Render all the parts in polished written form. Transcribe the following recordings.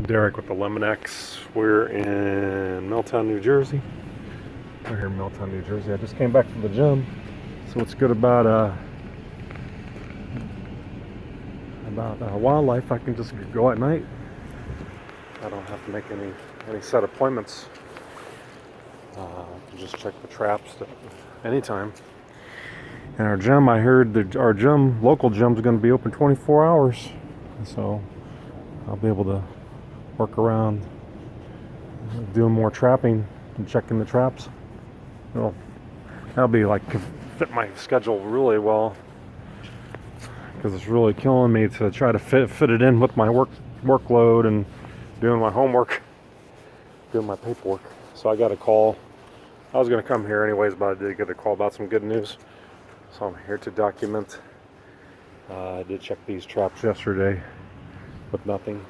Derek with the Eliminex. We're in Middletown, New Jersey. We're here in Middletown, New Jersey. I just came back from the gym. So what's good about wildlife, I can just go at night. I don't have to make any set appointments. I can just check the traps anytime. And our gym, I heard that our local gym is going to be open 24 hours. So I'll be able to work around doing more trapping and checking the traps. That'll be like fit my schedule really well, because it's really killing me to try to fit it in with my workload and doing my homework, doing my paperwork. So I got a call. I was going to come here anyways, but I did get a call about some good news. So I'm here to document. I did check these traps yesterday, but nothing.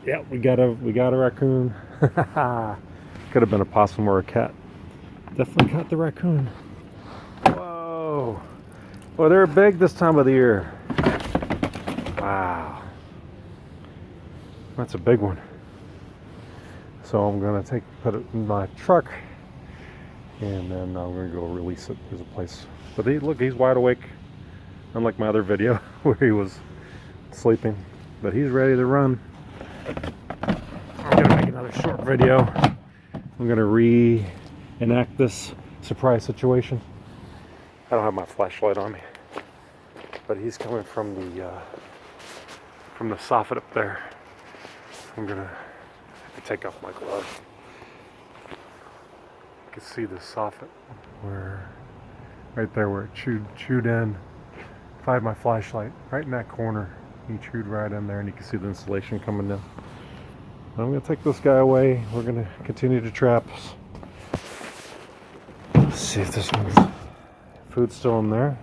Yeah, we got a raccoon. Could have been a possum or a cat. Definitely caught the raccoon. Whoa. Well, they're big this time of the year. Wow. That's a big one. So I'm going to put it in my truck, and then I'm going to go release it. There's a place. But look, he's wide awake. Unlike my other video where he was sleeping. But he's ready to run. I'm going to make another short video. I'm going to reenact this surprise situation. I don't have my flashlight on me. But he's coming from the soffit up there. I'm going to take off my glove. You can see the soffit right there where it chewed in. If I had my flashlight right in that corner, he chewed right in there, and you can see the insulation coming down. I'm going to take this guy away. We're going to continue to trap. Let's see if this one's food's still in there.